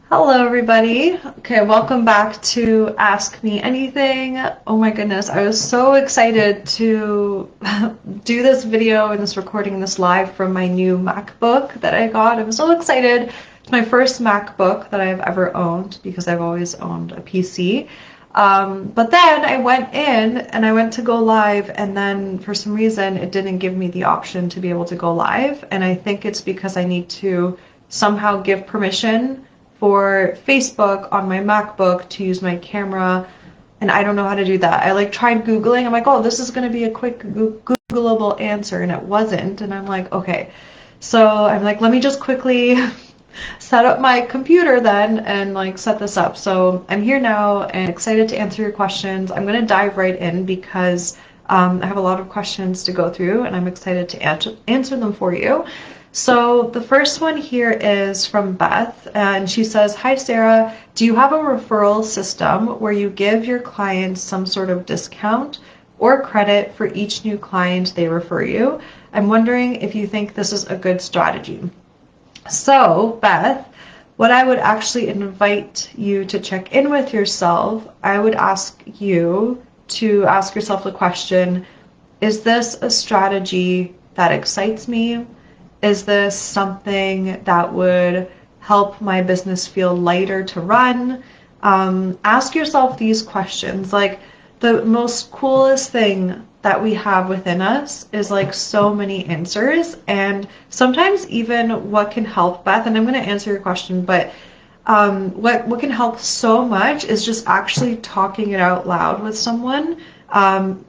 Hello, everybody. Okay, welcome back to Ask Me Anything. Oh my goodness, I was so excited to do this video and this recording and this live from my new MacBook that I got. I'm so excited. It's my first MacBook that I've ever owned because I've always owned a PC. But then I went in and I went to go live, and then for some reason it didn't give me the option to be able to go live. And I think it's because I need to somehow give permission for Facebook on my MacBook to use my camera, and I don't know how to do that. I tried Googling. I'm like, oh, this is going to be a quick Googleable answer, and it wasn't. And I'm like, okay. So I'm like, let me just quickly set up my computer then and set this up. So I'm here now and excited to answer your questions. I'm going to dive right in because I have a lot of questions to go through, and I'm excited to answer them for you. So the first one here is from Beth, and she says, "Hi Sarah, do you have a referral system where you give your clients some sort of discount or credit for each new client they refer you? I'm wondering if you think this is a good strategy." So Beth, what I would actually invite you to check in with yourself, I would ask you to ask yourself the question, is this a strategy that excites me? Is this something that would help my business feel lighter to run? Ask yourself these questions. The most coolest thing that we have within us is so many answers, and sometimes even what can help, Beth, and I'm going to answer your question, but what can help so much is just actually talking it out loud with someone,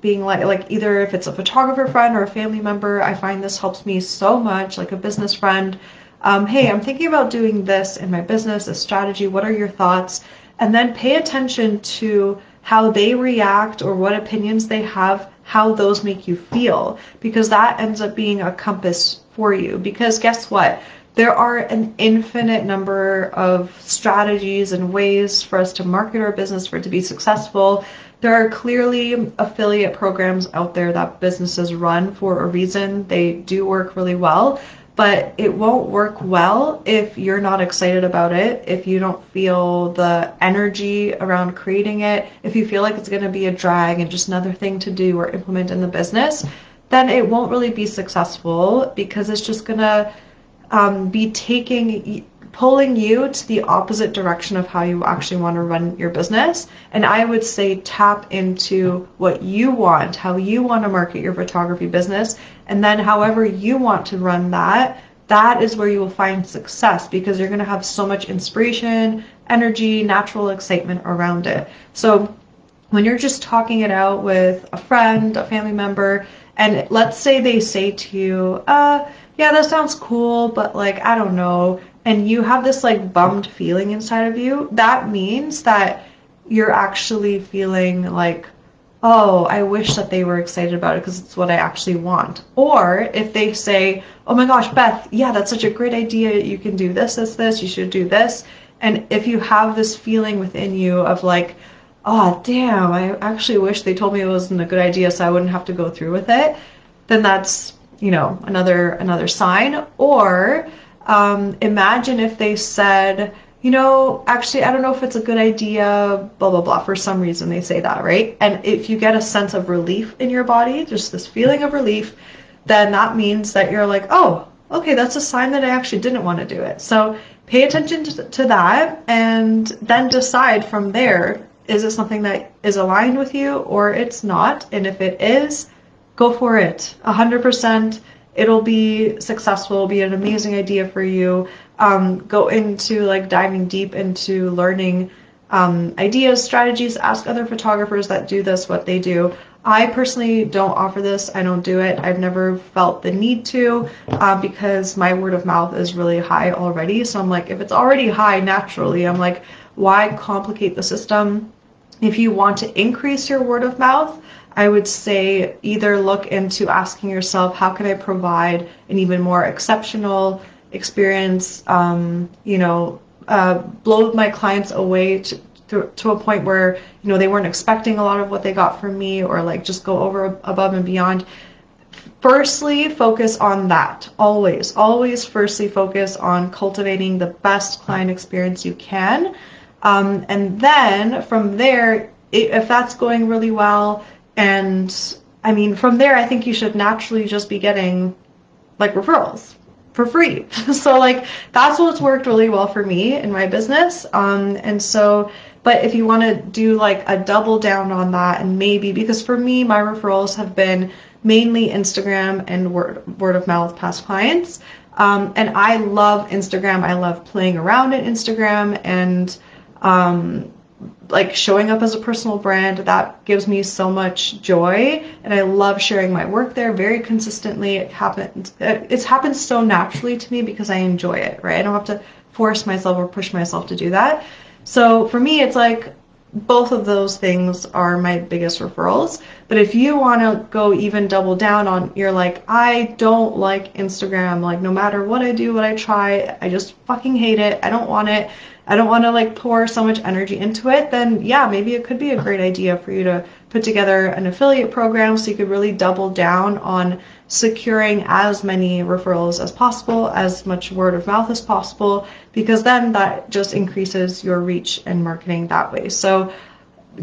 being either if it's a photographer friend or a family member. I find this helps me so much, like a business friend. Hey, I'm thinking about doing this in my business, a strategy. What are your thoughts? And then pay attention to how they react or what opinions they have, how those make you feel, because that ends up being a compass for you. Because guess what? There are an infinite number of strategies and ways for us to market our business, for it to be successful. There are clearly affiliate programs out there that businesses run for a reason. They do work really well, but it won't work well if you're not excited about it, if you don't feel the energy around creating it, if you feel like it's going to be a drag and just another thing to do or implement in the business, then it won't really be successful because it's just going to be pulling you to the opposite direction of how you actually want to run your business. And I would say tap into what you want, how you want to market your photography business, and then however you want to run that, that is where you will find success, because you're going to have so much inspiration, energy, natural excitement around it. So when you're just talking it out with a friend, a family member, and let's say they say to you, yeah, that sounds cool, but I don't know, and you have this bummed feeling inside of you, that means that you're actually feeling oh, I wish that they were excited about it because it's what I actually want. Or if they say, oh my gosh, Beth, yeah, that's such a great idea. You can do this, you should do this. And if you have this feeling within you of oh, damn, I actually wish they told me it wasn't a good idea so I wouldn't have to go through with it, then that's, another sign. Or imagine if they said, actually, I don't know if it's a good idea, blah, blah, blah. For some reason, they say that, right? And if you get a sense of relief in your body, just this feeling of relief, then that means that you're oh, okay, that's a sign that I actually didn't want to do it. So pay attention to that, and then decide from there, is it something that is aligned with you or it's not? And if it is, go for it. 100%. It'll be successful. It'll be an amazing idea for you. Go into diving deep into learning ideas, strategies. Ask other photographers that do this what they do. I personally don't offer this. I don't do it. I've never felt the need to, because my word of mouth is really high already. So I'm if it's already high naturally, I'm why complicate the system? If you want to increase your word of mouth, I would say either look into asking yourself, how can I provide an even more exceptional experience, blow my clients away to a point where, they weren't expecting a lot of what they got from me, or just go over above and beyond. firstly focus on that. Always firstly focus on cultivating the best client experience you can. And then from there, if that's going really well, and I mean, from there, I think you should naturally just be getting like referrals for free. So like that's what's worked really well for me in my business. And so, but if you want to do like a double down on that, and maybe, because for me, my referrals have been mainly Instagram and word of mouth past clients. And I love Instagram. I love playing around in Instagram and like showing up as a personal brand. That gives me so much joy, and I love sharing my work there very consistently. It's happened so naturally to me because I enjoy it, right? I don't have to force myself or push myself to do that. So for me, it's like both of those things are my biggest referrals. But if you want to go even double down on, you're like, I don't like Instagram, like no matter what I do, what I try, I just fucking hate it, I don't want it, I don't want to like pour so much energy into it, then yeah, maybe it could be a great idea for you to put together an affiliate program so you could really double down on securing as many referrals as possible, as much word of mouth as possible, because then that just increases your reach and marketing that way. So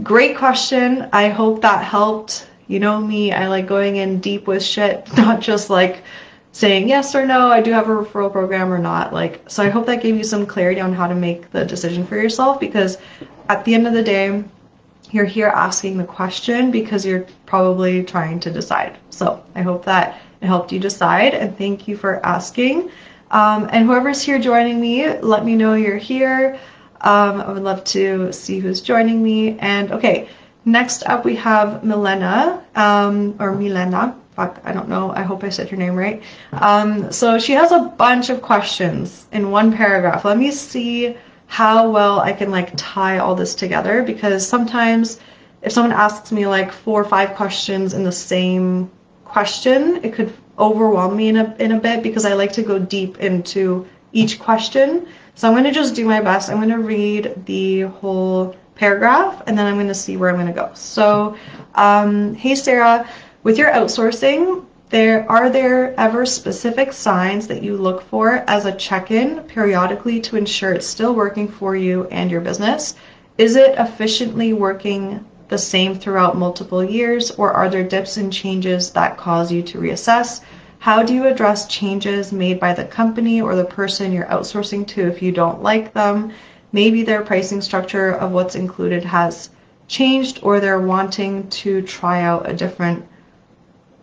great question. I hope that helped. You know me, I like going in deep with shit, not just like saying yes or no, I do have a referral program or not. Like, so I hope that gave you some clarity on how to make the decision for yourself, because at the end of the day, you're here asking the question because you're probably trying to decide. So I hope that it helped you decide, and thank you for asking. And whoever's here joining me, let me know you're here. I would love to see who's joining me. And okay, next up we have Milena, or Milena. Fuck, I don't know. I hope I said her name right. So she has a bunch of questions in one paragraph. Let me see how well I can like tie all this together, because sometimes if someone asks me like 4 or 5 questions in the same question, it could overwhelm me in a bit, because I like to go deep into each question. So I'm going to just do my best. I'm going to read the whole paragraph, and then I'm going to see where I'm going to go. So, hey Sarah, with your outsourcing, are there ever specific signs that you look for as a check-in periodically to ensure it's still working for you and your business? Is it efficiently working the same throughout multiple years, or are there dips and changes that cause you to reassess? How do you address changes made by the company or the person you're outsourcing to if you don't like them? Maybe their pricing structure of what's included has changed, or they're wanting to try out a different...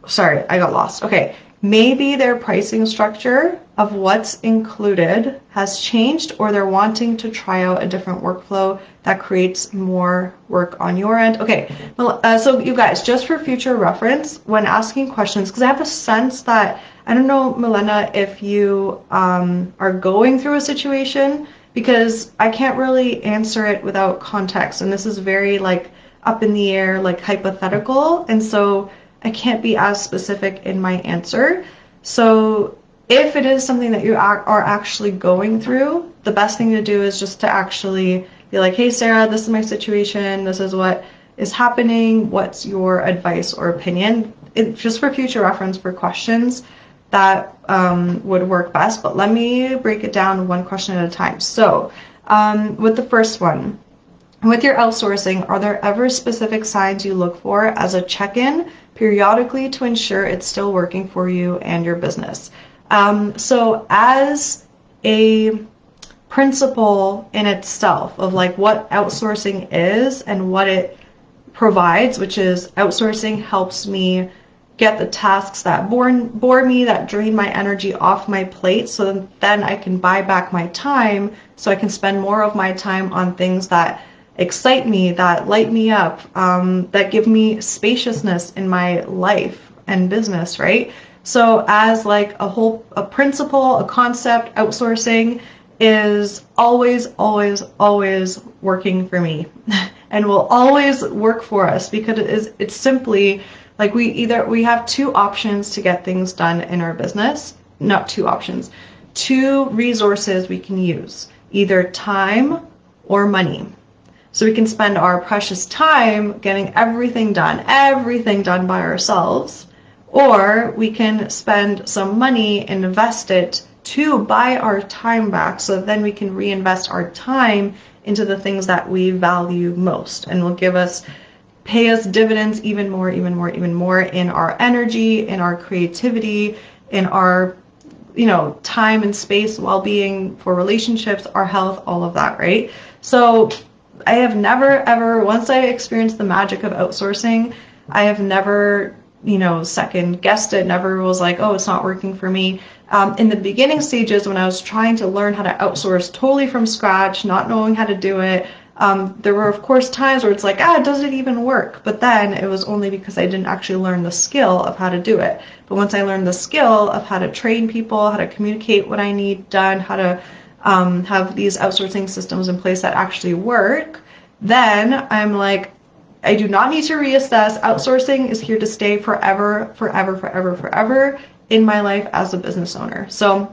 Sorry, I got lost. Okay, maybe their pricing structure of what's included has changed, or they're wanting to try out a different workflow that creates more work on your end. Okay, so you guys, just for future reference, when asking questions, because I have a sense that, I don't know, Milena, if you are going through a situation, because I can't really answer it without context, and this is very like up in the air, like hypothetical, and so I can't be as specific in my answer. So if it is something that you are actually going through, the best thing to do is just to actually be like, hey Sarah, this is my situation, this is what is happening, what's your advice or opinion? Just for future reference for questions, that would work best. But let me break it down one question at a time. So with the first one, with your outsourcing, are there ever specific signs you look for as a check-in periodically to ensure it's still working for you and your business? So as a principle in itself of like what outsourcing is and what it provides, which is outsourcing helps me get the tasks that bore me, that drain my energy off my plate, so then I can buy back my time, so I can spend more of my time on things that excite me, that light me up, that give me spaciousness in my life and business, right? So as like a principle, a concept, outsourcing is always, always, always working for me and will always work for us, because it's simply like we have 2 options to get things done in our business, not 2 options, 2 resources we can use, either time or money. So we can spend our precious time getting everything done by ourselves, or we can spend some money and invest it to buy our time back, so then we can reinvest our time into the things that we value most, and will pay us dividends even more in our energy, in our creativity, in our time and space, well-being, for relationships, our health, all of that, right? So I have never ever, once I experienced the magic of outsourcing, I have never second guessed it, never was like, oh, it's not working for me. In the beginning stages, when I was trying to learn how to outsource totally from scratch, not knowing how to do it, there were of course times where it's like, does it even work? But then it was only because I didn't actually learn the skill of how to do it. But once I learned the skill of how to train people, how to communicate what I need done, how to have these outsourcing systems in place that actually work, then I'm like, I do not need to reassess. Outsourcing is here to stay forever, forever, forever, forever in my life as a business owner. So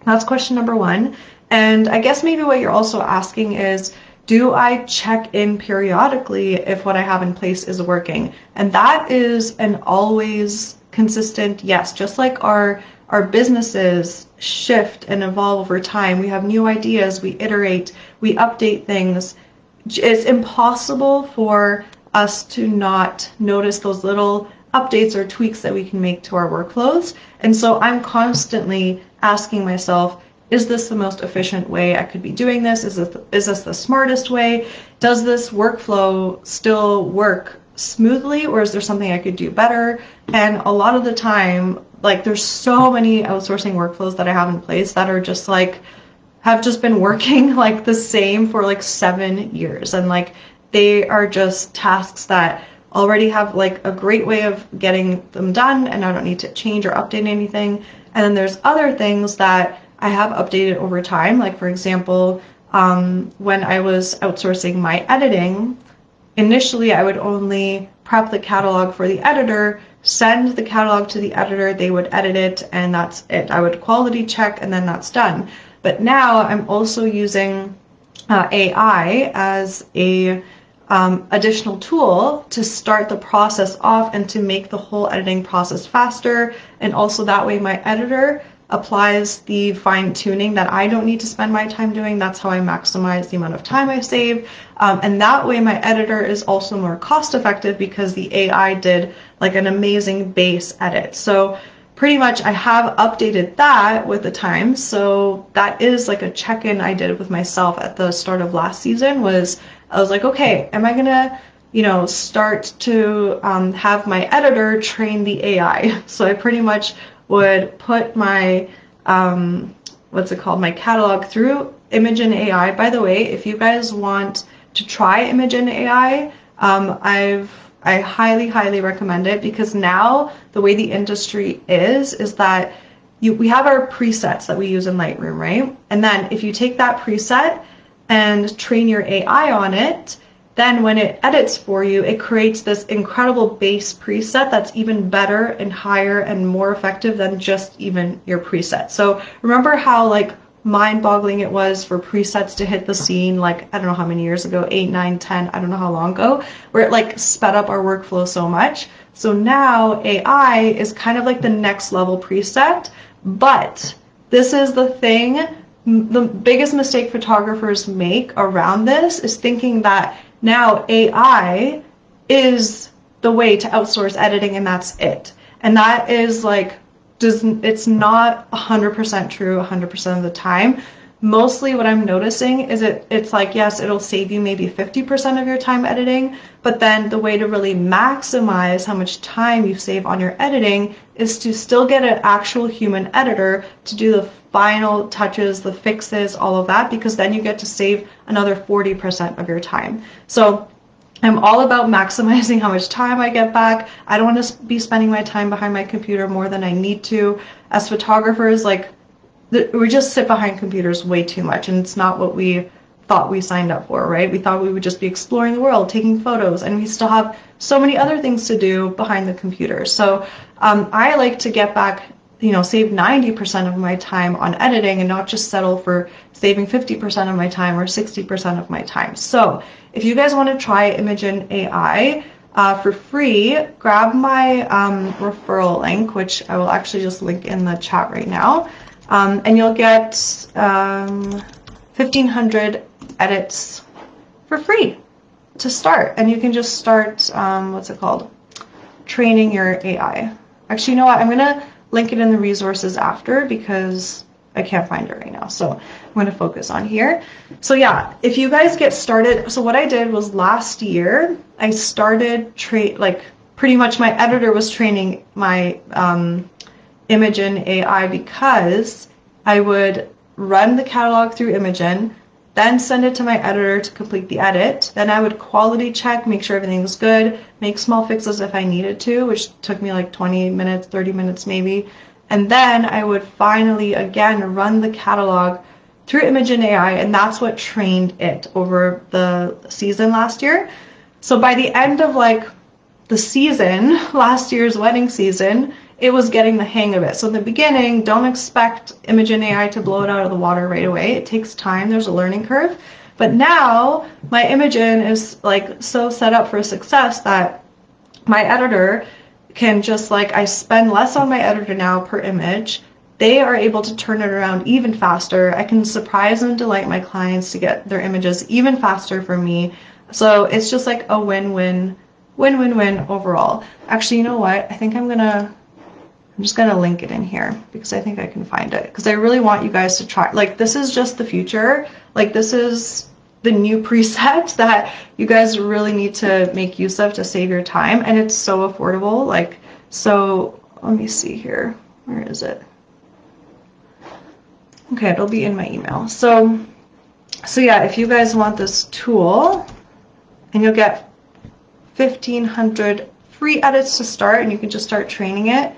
that's question number one. And I guess maybe what you're also asking is, do I check in periodically if what I have in place is working? And that is an always consistent yes. Just like our businesses shift and evolve over time, we have new ideas, we iterate, we update things. It's impossible for us to not notice those little updates or tweaks that we can make to our workflows. And so I'm constantly asking myself, is this the most efficient way I could be doing this? Is this the smartest way? Does this workflow still work smoothly, or is there something I could do better? And a lot of the time, like, there's so many outsourcing workflows that I have in place that are just like, have just been working like the same for like 7 years. And like, they are just tasks that already have like a great way of getting them done, and I don't need to change or update anything. And then there's other things that I have updated over time. Like, for example, when I was outsourcing my editing, initially I would only prep the catalog for the editor, send the catalog to the editor, they would edit it, and that's it. I would quality check, and then that's done. But now I'm also using AI as a additional tool to start the process off and to make the whole editing process faster. And also that way my editor applies the fine tuning that I don't need to spend my time doing. That's how I maximize the amount of time I save. And that way my editor is also more cost effective because the AI did like an amazing base edit. So pretty much I have updated that with the times. So that is like a check-in I did with myself at the start of last season. I was like, okay, am I gonna, start to have my editor train the AI? So I pretty much would put my, my catalog through Imagen AI. By the way, if you guys want to try Imagen AI, I highly, highly recommend it, because now the way the industry is that we have our presets that we use in Lightroom, right? And then if you take that preset and train your AI on it, then when it edits for you, it creates this incredible base preset that's even better and higher and more effective than just even your preset. So remember how like mind-boggling it was for presets to hit the scene, like, I don't know how many years ago, 8, 9, 10, I don't know how long ago, where it like sped up our workflow so much. So now AI is kind of like the next level preset, but this is the thing, the biggest mistake photographers make around this is thinking that now AI is the way to outsource editing and that's it. And that is like, it's not 100% true 100% of the time. Mostly what I'm noticing is it's like, yes, it'll save you maybe 50% of your time editing, but then the way to really maximize how much time you save on your editing is to still get an actual human editor to do the final touches, the fixes, all of that, because then you get to save another 40% of your time. So I'm all about maximizing how much time I get back. I don't want to be spending my time behind my computer more than I need to. As photographers, like, we just sit behind computers way too much, and it's not what we thought we signed up for, right? We thought we would just be exploring the world, taking photos, and we still have so many other things to do behind the computer. So I like to get back, save 90% of my time on editing and not just settle for saving 50% of my time or 60% of my time. So if you guys want to try Imagen AI, for free, grab my referral link, which I will actually just link in the chat right now. And you'll get 1,500 edits for free to start. And you can just start, what's it called? Training your AI. Actually, you know what? I'm going to link it in the resources after because I can't find it right now. So I'm going to focus on here. So yeah, if you guys get started, so what I did was last year, I started pretty much my editor was training my Imagen AI because I would run the catalog through Imagen, then send it to my editor to complete the edit. Then I would quality check, make sure everything was good, make small fixes if I needed to, which took me like 20 minutes, 30 minutes maybe. And then I would finally, again, run the catalog through Imagen AI, and that's what trained it over the season last year. So by the end of like the season, last year's wedding season, it was getting the hang of it. So in the beginning, don't expect Imagen AI to blow it out of the water right away. It takes time. There's a learning curve. But now my Imagen is like so set up for success that my editor can just like, I spend less on my editor now per image. They are able to turn it around even faster. I can surprise and delight my clients to get their images even faster for me. So it's just like a win-win, win-win-win overall. Actually, you know what? I think I'm just gonna link it in here because I think I can find it, because I really want you guys to try. Like, this is just the future. Like, this is the new preset that you guys really need to make use of to save your time, and it's so affordable. Like, so let me see here. Where is it? Okay, it'll be in my email. So yeah, if you guys want this tool, and you'll get 1,500 free edits to start, and you can just start training it.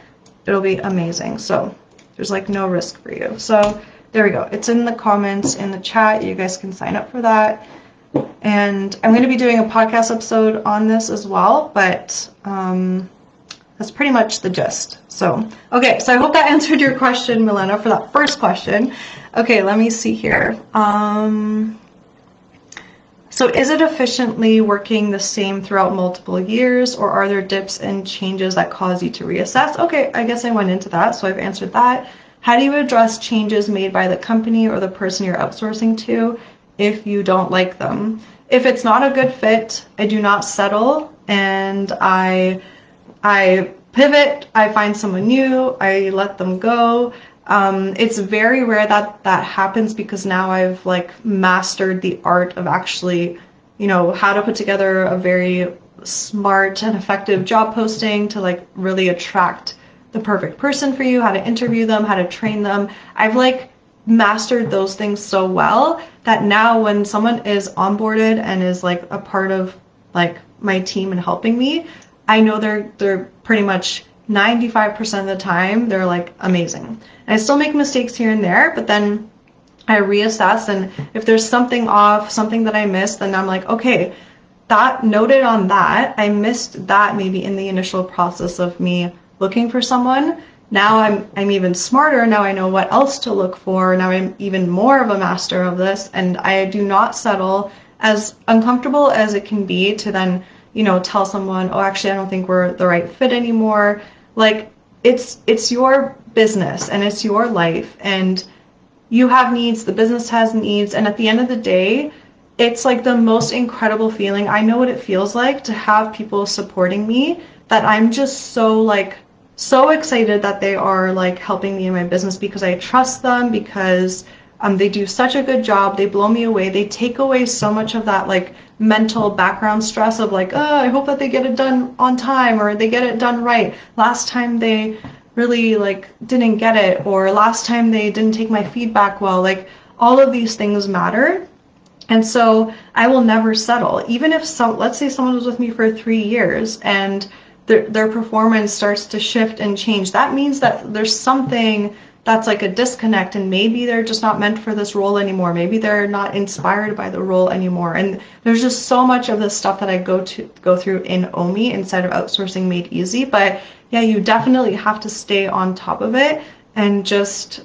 It'll be amazing. So there's like no risk for you. So there we go. It's in the comments in the chat. You guys can sign up for that. And I'm going to be doing a podcast episode on this as well, but that's pretty much the gist. So, okay, so I hope that answered your question, Milena, for that first question. Okay, let me see here. So is it efficiently working the same throughout multiple years, or are there dips and changes that cause you to reassess? Okay, I guess I went into that, so I've answered that. How do you address changes made by the company or the person you're outsourcing to if you don't like them? If it's not a good fit, I do not settle, and I pivot, I find someone new, I let them go. It's very rare that that happens, because now I've like mastered the art of actually, you know, how to put together a very smart and effective job posting to like really attract the perfect person for you, how to interview them, how to train them. I've like mastered those things so well that now when someone is onboarded and is like a part of like my team and helping me, I know they're pretty much 95% of the time they're like amazing. And I still make mistakes here and there, but then I reassess, and if there's something off, something that I missed, then I'm like, okay, that noted on that, I missed that maybe in the initial process of me looking for someone. Now I'm even smarter. Now I know what else to look for. Now I'm even more of a master of this, and I do not settle, as uncomfortable as it can be to then, you know, tell someone, oh, actually, I don't think we're the right fit anymore. Like, it's your business and it's your life, and you have needs, the business has needs, and at the end of the day, it's like the most incredible feeling. I know what it feels like to have people supporting me, that I'm just so excited that they are like helping me in my business, because I trust them, because they do such a good job. They blow me away. They take away so much of that like mental background stress of like, oh, I hope that they get it done on time, or they get it done right. Last time they really like didn't get it, or last time they didn't take my feedback well. Like, all of these things matter. And so I will never settle. Even if let's say someone was with me for 3 years and their performance starts to shift and change, that means that there's something that's like a disconnect, and maybe they're just not meant for this role anymore. Maybe they're not inspired by the role anymore. And there's just so much of this stuff that I go through in OMI instead of outsourcing Made Easy. But yeah, you definitely have to stay on top of it and just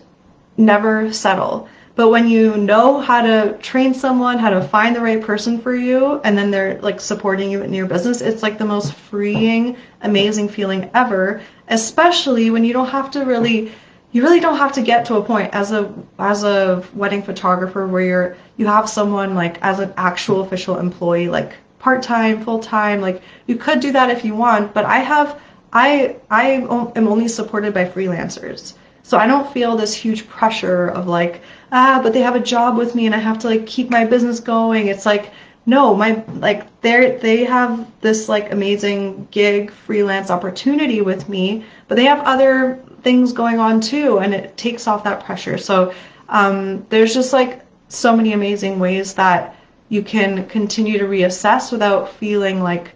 never settle. But when you know how to train someone, how to find the right person for you, and then they're like supporting you in your business, it's like the most freeing, amazing feeling ever, especially when you really don't have to get to a point as a wedding photographer where you have someone like as an actual official employee, like part-time, full-time. Like you could do that if you want, but I am only supported by freelancers. So I don't feel this huge pressure of like, but they have a job with me and I have to like keep my business going. It's like, no, they have this like amazing gig freelance opportunity with me, but they have other things going on too, and it takes off that pressure. So there's just like so many amazing ways that you can continue to reassess without feeling like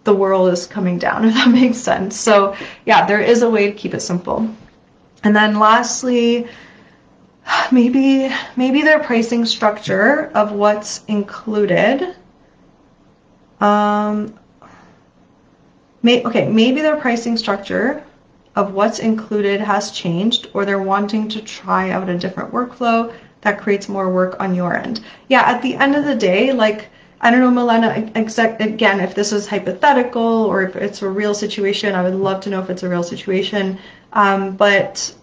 the world is coming down, if that makes sense. So yeah, there is a way to keep it simple. And then lastly, maybe their pricing structure of what's included. Maybe their pricing structure of what's included has changed, or they're wanting to try out a different workflow that creates more work on your end. Yeah, at the end of the day, like, I don't know, Milena, again, if this is hypothetical or if it's a real situation, I would love to know if it's a real situation. But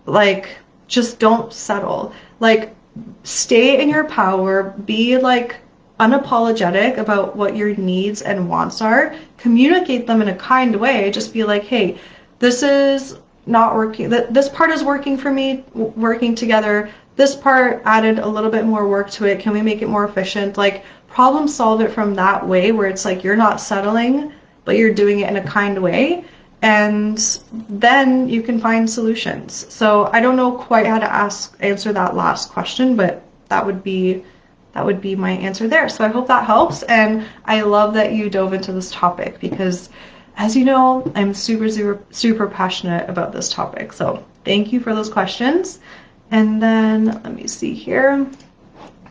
like, just don't settle. Like, stay in your power, be like unapologetic about what your needs and wants are, communicate them in a kind way. Just be like, hey, this is not working, this part is working for me, working together, this part added a little bit more work to it, can we make it more efficient? Like, problem solve it from that way, where it's like you're not settling, but you're doing it in a kind way, and then you can find solutions. So I don't know quite how to answer that last question, but that would be my answer there. So I hope that helps, and I love that you dove into this topic because, as you know, I'm super passionate about this topic. So thank you for those questions. And then let me see here.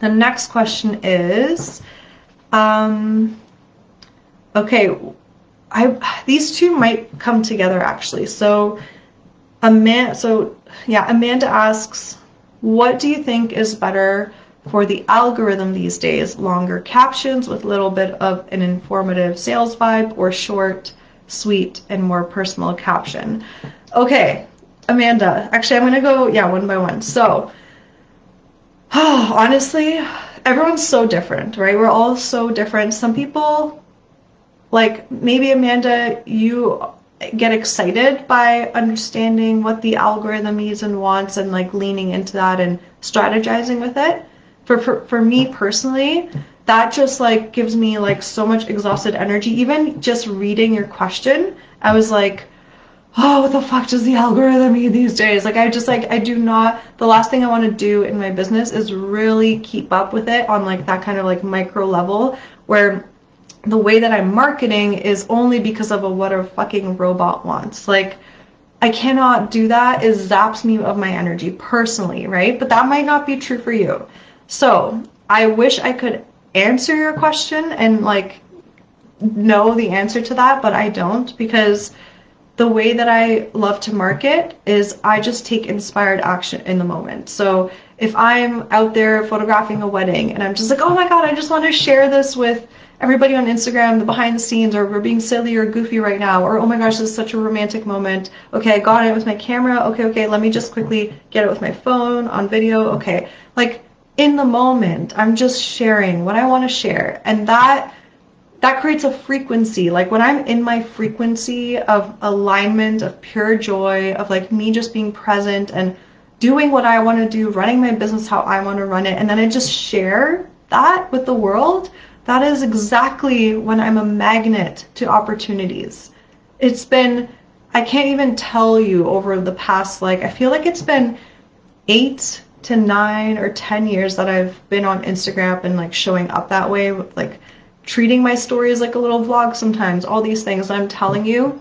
The next question is, okay, these two might come together actually. So Amanda asks, what do you think is better for the algorithm these days? Longer captions with a little bit of an informative sales vibe, or short, sweet, and more personal caption? Okay, Amanda, actually I'm gonna go, one by one. So, honestly, everyone's so different, right? We're all so different. Some people, like maybe Amanda, you get excited by understanding what the algorithm needs and wants and like leaning into that and strategizing with it. For me personally, that just like gives me like so much exhausted energy. Even just reading your question, I was like, oh, what the fuck does the algorithm need these days? Like, I do not, the last thing I want to do in my business is really keep up with it on like that kind of like micro level, where the way that I'm marketing is only because of what a fucking robot wants. Like, I cannot do that. It zaps me of my energy personally, right? But that might not be true for you. So I wish I could answer your question and like know the answer to that, but I don't, because the way that I love to market is I just take inspired action in the moment. So if I'm out there photographing a wedding and I'm just like, oh my God, I just want to share this with everybody on Instagram, the behind the scenes, or we're being silly or goofy right now, or oh my gosh, this is such a romantic moment. Okay, I got it with my camera. Okay, let me just quickly get it with my phone on video. Okay, like in the moment, I'm just sharing what I want to share. And that creates a frequency. Like when I'm in my frequency of alignment, of pure joy, of like me just being present and doing what I want to do, running my business how I want to run it, and then I just share that with the world, that is exactly when I'm a magnet to opportunities. It's been, I can't even tell you, over the past, like, I feel like it's been 8 to 9 or 10 years that I've been on Instagram and like showing up that way, with like treating my stories like a little vlog sometimes, all these things. I'm telling you,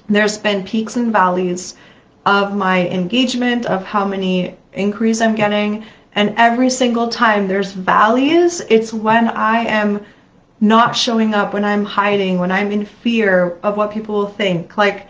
there's been peaks and valleys of my engagement, of how many inquiries I'm getting, and every single time there's valleys, it's when I am not showing up, when I'm hiding, when I'm in fear of what people will think. Like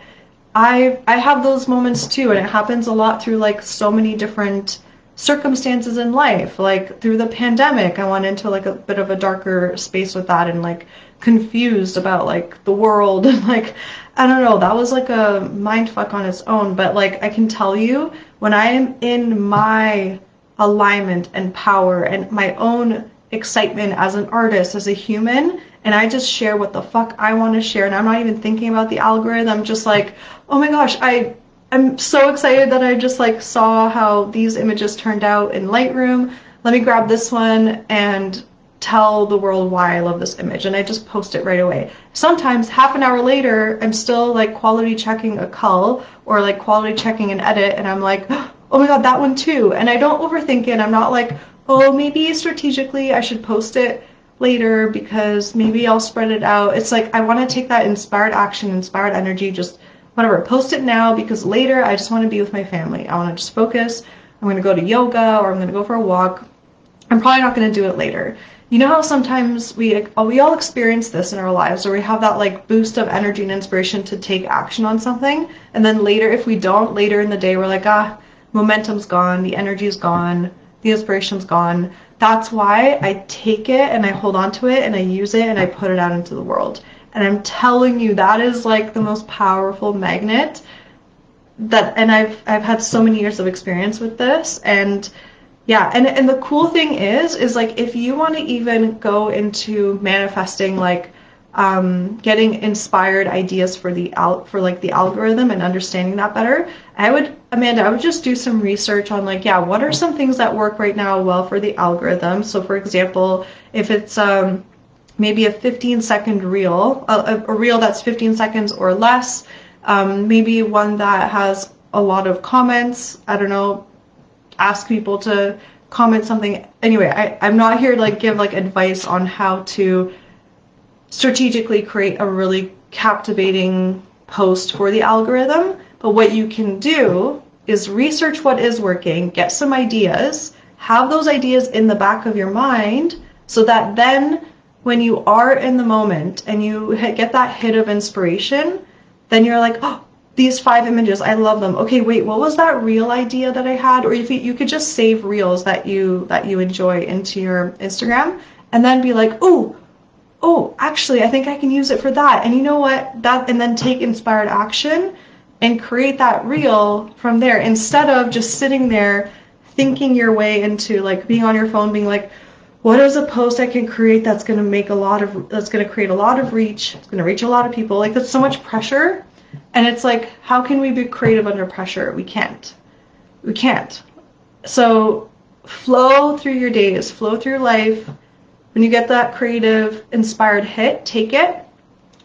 I have those moments too, and it happens a lot through like so many different circumstances in life. Like through the pandemic, I went into like a bit of a darker space with that and like confused about like the world and like I don't know, that was like a mind fuck on its own. But like I can tell you, when I am in my alignment and power and my own excitement as an artist, as a human, and I just share what the fuck I want to share, and I'm not even thinking about the algorithm, just like, oh my gosh, I'm so excited that I just like saw how these images turned out in Lightroom. Let me grab this one and tell the world why I love this image, and I just post it right away. Sometimes half an hour later, I'm still like quality checking a cull or like quality checking an edit, and I'm like, oh my god, that one too. And I don't overthink it. I'm not like, oh, maybe strategically I should post it later because maybe I'll spread it out. It's like I want to take that inspired action, inspired energy, just whatever, post it now because later I just want to be with my family. I want to just focus. I'm going to go to yoga or I'm going to go for a walk. I'm probably not going to do it later. You know how sometimes we all experience this in our lives, where we have that like boost of energy and inspiration to take action on something, and then later, if we don't, later in the day, we're like, momentum's gone, the energy's gone, the inspiration's gone. That's why I take it and I hold on to it and I use it and I put it out into the world. And I'm telling you, that is like the most powerful magnet and I've had so many years of experience with this. And yeah, and the cool thing is like if you want to even go into manifesting, like getting inspired ideas for the algorithm and understanding that better, Amanda, I would just do some research on like, yeah, what are some things that work right now well for the algorithm. So for example, if it's maybe a 15-second reel, a reel that's 15 seconds or less, maybe one that has a lot of comments, I don't know, ask people to comment something. Anyway, I'm not here to like give like advice on how to strategically create a really captivating post for the algorithm, but what you can do is research what is working, get some ideas, have those ideas in the back of your mind so that then when you are in the moment and you get that hit of inspiration, then you're like, oh, these 5 images, I love them. Okay, wait, what was that reel idea that I had? Or if you could just save reels that you enjoy into your Instagram and then be like, oh, actually, I think I can use it for that. And you know what? And then take inspired action and create that reel from there instead of just sitting there thinking your way into like being on your phone, being like, what is a post I can create that's going to create a lot of reach, it's going to reach a lot of people. Like that's so much pressure. And it's like, how can we be creative under pressure? We can't. So flow through your days, flow through life. When you get that creative, inspired hit, take it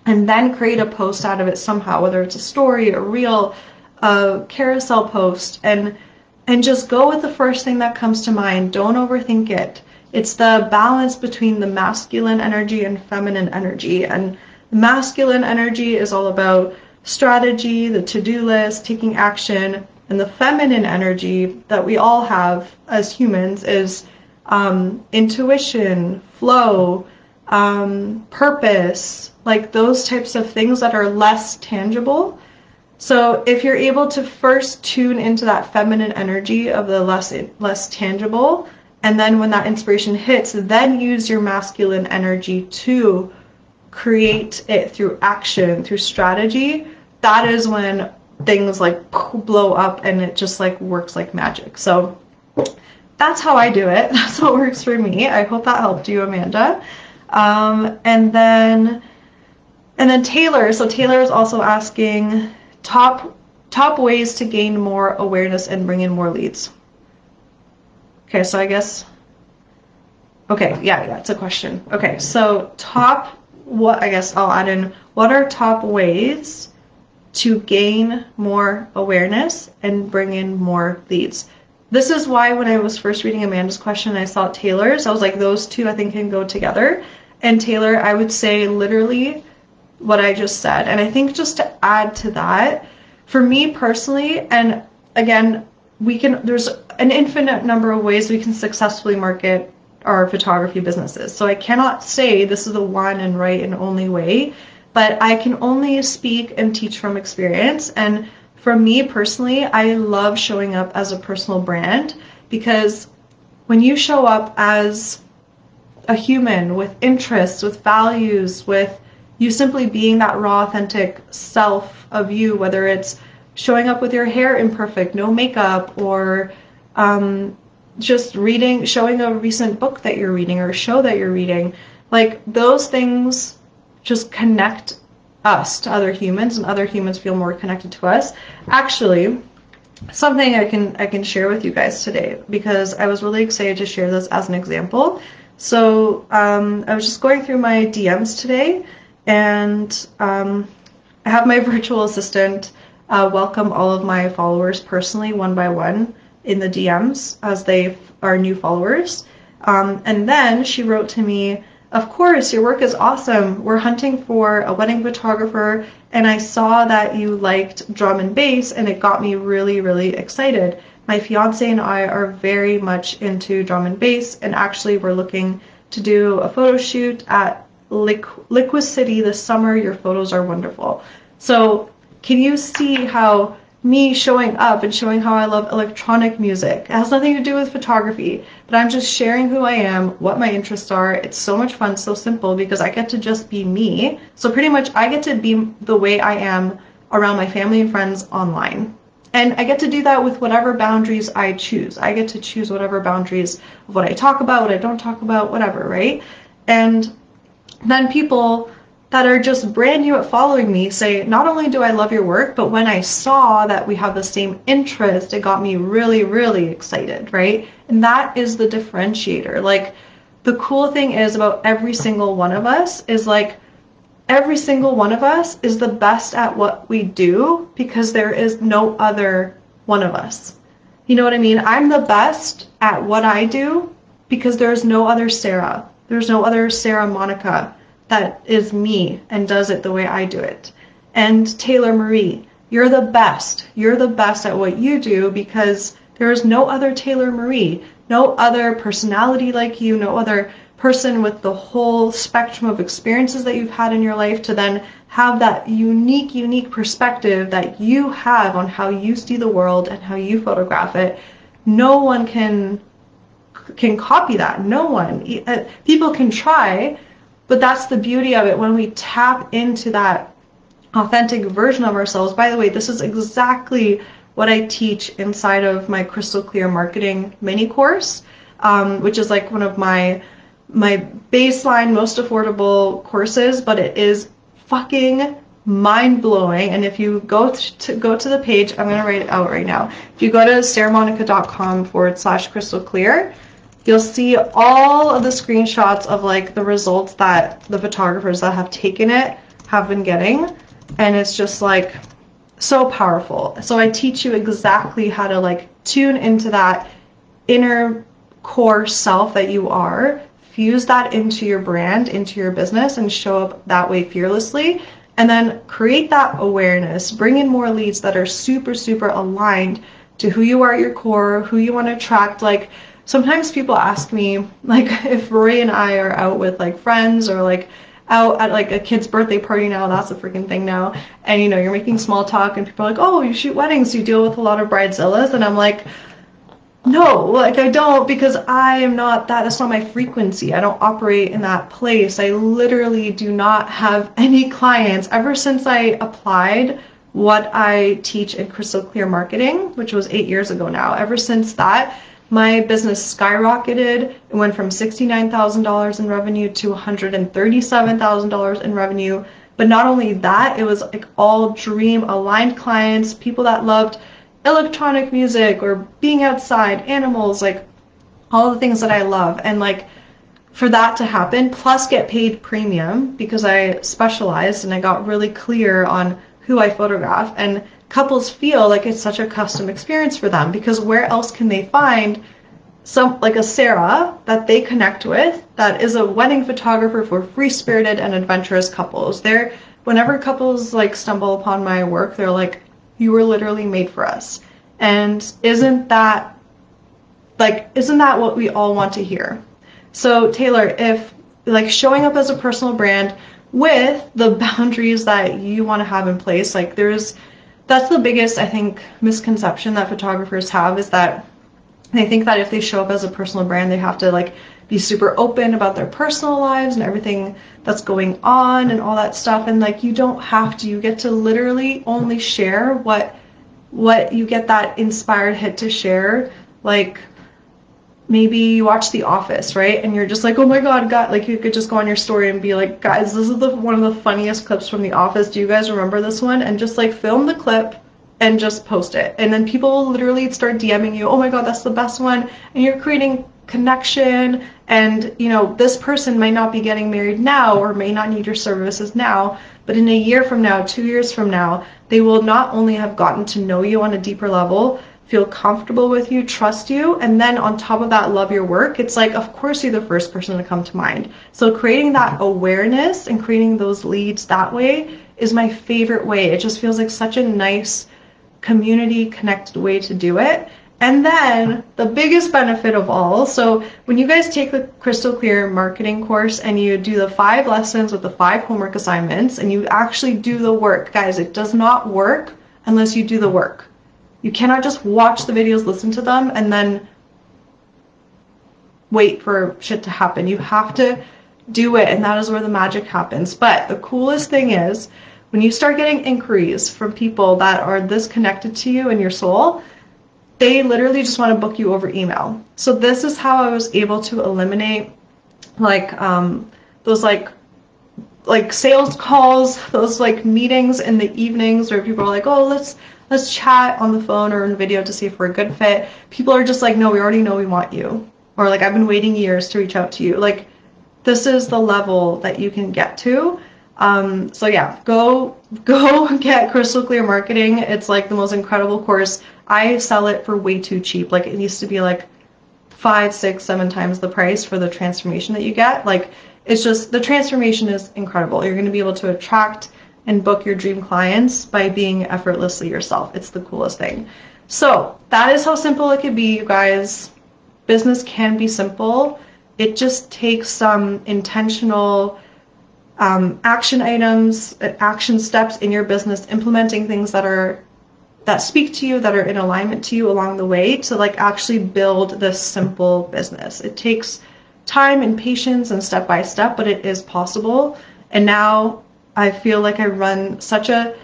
and then create a post out of it somehow, whether it's a story, a reel, a carousel post, and just go with the first thing that comes to mind. Don't overthink it. It's the balance between the masculine energy and feminine energy. And the masculine energy is all about strategy, the to-do list, taking action, and the feminine energy that we all have as humans is intuition, flow, purpose, like those types of things that are less tangible. So if you're able to first tune into that feminine energy of the less tangible, and then when that inspiration hits, then use your masculine energy to create it through action, through strategy, that is when things like blow up and it just like works like magic. So that's how I do it. That's what works for me. I hope that helped you, Amanda. And then Taylor. So Taylor is also asking top ways to gain more awareness and bring in more leads. Okay, so I guess, okay, yeah, it's a question. Okay, so I guess I'll add in, what are top ways to gain more awareness and bring in more leads? This is why when I was first reading Amanda's question, I saw Taylor's. I was like, those two I think can go together. And Taylor, I would say literally what I just said. And I think just to add to that, for me personally, and again, there's an infinite number of ways we can successfully market our photography businesses. So I cannot say this is the one and right and only way, but I can only speak and teach from experience. And for me personally, I love showing up as a personal brand. because when you show up as a human with interests, with values, with you simply being that raw, authentic self of you, whether it's showing up with your hair imperfect, no makeup, or just reading, showing a recent book that you're reading or a show that you're reading, like those things just connect us to other humans, and other humans feel more connected to us. Actually, something I can share with you guys today, because I was really excited to share this as an example. So I was just going through my DMs today, and I have my virtual assistant welcome all of my followers personally, one by one, in the DMs as they are new followers. And then she wrote to me, "Of course, your work is awesome. We're hunting for a wedding photographer, and I saw that you liked drum and bass, and it got me really, really excited. My fiance and I are very much into drum and bass, and actually we're looking to do a photo shoot at Liquid City this summer. Your photos are wonderful." So can you see how me showing up and showing how I love electronic music, it has nothing to do with photography, but I'm just sharing who I am, what my interests are. It's so much fun, so simple, because I get to just be me. So pretty much I get to be the way I am around my family and friends online. And I get to do that with whatever boundaries I choose. I get to choose whatever boundaries of what I talk about, what I don't talk about, whatever, right? And then people that are just brand new at following me say, not only do I love your work, but when I saw that we have the same interest, it got me really, really excited, right? And that is the differentiator. Like, the cool thing is about every single one of us is like, every single one of us is the best at what we do because there is no other one of us. You know what I mean? I'm the best at what I do because there's no other Sarah. There's no other Sarah Monica that is me and does it the way I do it. And Taylor Marie, you're the best. You're the best at what you do because there is no other Taylor Marie, no other personality like you, no other person with the whole spectrum of experiences that you've had in your life to then have that unique perspective that you have on how you see the world and how you photograph it. No one can copy that. No one. People can try, but that's the beauty of it when we tap into that authentic version of ourselves. By the way, this is exactly what I teach inside of my Crystal Clear Marketing mini course, which is like one of my baseline, most affordable courses, but it is fucking mind-blowing. And if you go to the page, I'm gonna write it out right now. If you go to sarahmonica.com/crystal clear, you'll see all of the screenshots of like the results that the photographers that have taken it have been getting, and it's just like so powerful. So I teach you exactly how to like tune into that inner core self that you are, fuse that into your brand, into your business, and show up that way fearlessly, and then create that awareness, bring in more leads that are super aligned to who you are at your core, who you want to attract. Like, sometimes people ask me, like, if Rory and I are out with like friends or like out at like a kid's birthday party now, that's a freaking thing now, and you know, you're making small talk and people are like, "Oh, you shoot weddings, you deal with a lot of bridezillas," and I'm like, no, like I don't, because I am not that, that's not my frequency. I don't operate in that place. I literally do not have any clients. Ever since I applied what I teach in Crystal Clear Marketing, which was 8 years ago now, ever since that, my business skyrocketed. It went from $69,000 in revenue to $137,000 in revenue. But not only that, it was like all dream aligned clients, people that loved electronic music or being outside, animals, like all the things that I love. And like, for that to happen, plus get paid premium because I specialized and I got really clear on who I photograph, and couples feel like it's such a custom experience for them, because where else can they find some like a Sarah that they connect with that is a wedding photographer for free-spirited and adventurous couples? Whenever couples like stumble upon my work, they're like, "You were literally made for us." And isn't that what we all want to hear? So Taylor, if like showing up as a personal brand with the boundaries that you want to have in place, like that's the biggest, I think, misconception that photographers have, is that They think that if they show up as a personal brand, they have to like be super open about their personal lives and everything that's going on and all that stuff. And like, you don't have to. You get to literally only share what you get that inspired hit to share. Like, maybe you watch The Office, right? And you're just like, oh my God, like you could just go on your story and be like, guys, this is one of the funniest clips from The Office. Do you guys remember this one? And just like film the clip and just post it. And then people will literally start DMing you, oh my God, that's the best one. And you're creating connection. And you know, this person might not be getting married now or may not need your services now, but in a year from now, 2 years from now, they will not only have gotten to know you on a deeper level, feel comfortable with you, trust you, and then on top of that, love your work. It's like, of course you're the first person to come to mind. So creating that awareness and creating those leads that way is my favorite way. It just feels like such a nice community connected way to do it. And then the biggest benefit of all, so when you guys take the Crystal Clear marketing course and you do the 5 lessons with the 5 homework assignments and you actually do the work, guys, it does not work unless you do the work. You cannot just watch the videos, listen to them, and then wait for shit to happen. You have to do it, and that is where the magic happens. But the coolest thing is, when you start getting inquiries from people that are this connected to you and your soul, they literally just want to book you over email. So this is how I was able to eliminate like those like sales calls, those like meetings in the evenings where people are like, oh, let's chat on the phone or in video to see if we're a good fit. People are just like, no, we already know we want you. Or like, I've been waiting years to reach out to you. Like, this is the level that you can get to. So yeah, go get Crystal Clear Marketing. It's like the most incredible course. I sell it for way too cheap. Like, it needs to be like 5, 6, 7 times the price for the transformation that you get. Like, it's just, the transformation is incredible. You're going to be able to attract and book your dream clients by being effortlessly yourself. It's the coolest thing. So that is how simple it could be, you guys. Business can be simple. It just takes some intentional action items, action steps in your business, implementing things that speak to you, that are in alignment to you along the way to like actually build this simple business. It takes time and patience and step by step, but it is possible. And now I feel like I run such a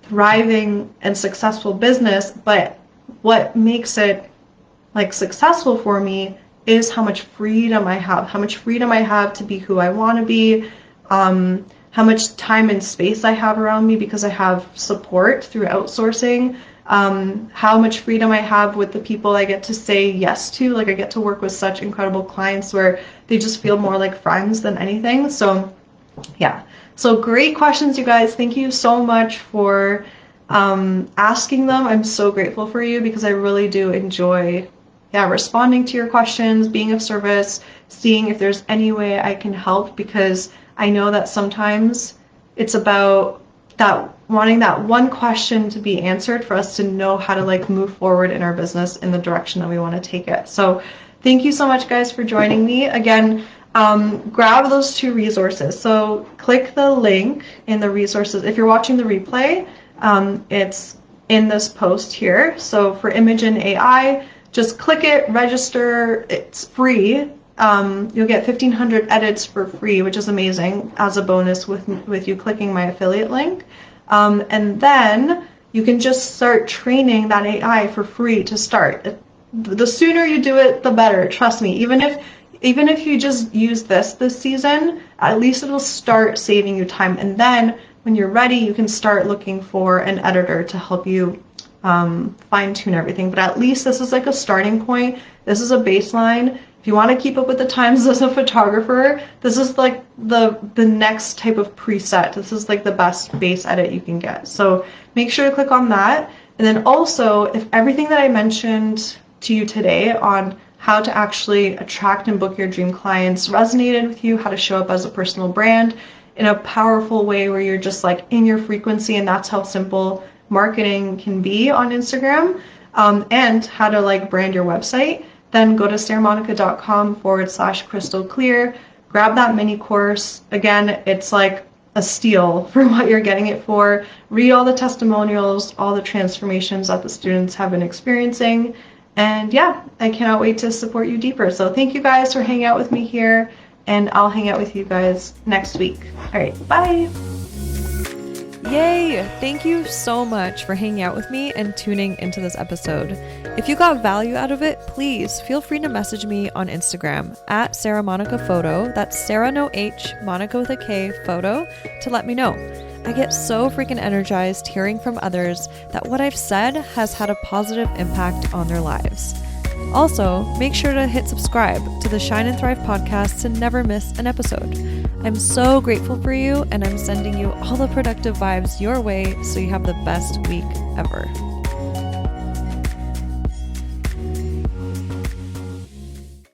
thriving and successful business, but what makes it like successful for me is how much freedom I have to be who I want to be, how much time and space I have around me because I have support through outsourcing, how much freedom I have with the people I get to say yes to. Like, I get to work with such incredible clients where they just feel more like friends than anything. So yeah, so great questions, you guys. Thank you so much for asking them. I'm so grateful for you because I really do enjoy responding to your questions, being of service, seeing if there's any way I can help, because I know that sometimes it's about that wanting that one question to be answered for us to know how to like move forward in our business in the direction that we want to take it. So thank you so much, guys, for joining me. Again, grab those 2 resources. So click the link in the resources. If you're watching the replay, it's in this post here. So for Image and AI, just click it, register. It's free. You'll get 1,500 edits for free, which is amazing, as a bonus with you clicking my affiliate link. And then you can just start training that AI for free to start. The sooner you do it, the better. Trust me. Even if you just use this season, at least it'll start saving you time. And then when you're ready, you can start looking for an editor to help you fine-tune everything. But at least this is like a starting point. This is a baseline. If you want to keep up with the times as a photographer, this is like the next type of preset. This is like the best base edit you can get. So make sure to click on that. And then also, if everything that I mentioned to you today on how to actually attract and book your dream clients resonated with you, how to show up as a personal brand in a powerful way where you're just like in your frequency, and that's how simple marketing can be on Instagram, and how to like brand your website, then go to sarahmonica.com/crystal clear, grab that mini course. Again, it's like a steal for what you're getting it for. Read all the testimonials, all the transformations that the students have been experiencing, And yeah, I cannot wait to support you deeper. So thank you guys for hanging out with me here, and I'll hang out with you guys next week. All right, bye. Yay! Thank you so much for hanging out with me and tuning into this episode. If you got value out of it, please feel free to message me on Instagram at Sarah Monica Photo. That's Sarah no H, Monica with a K, photo, to let me know. I get so freaking energized hearing from others that what I've said has had a positive impact on their lives. Also, make sure to hit subscribe to the Shine and Thrive podcast to never miss an episode. I'm so grateful for you, and I'm sending you all the productive vibes your way so you have the best week ever.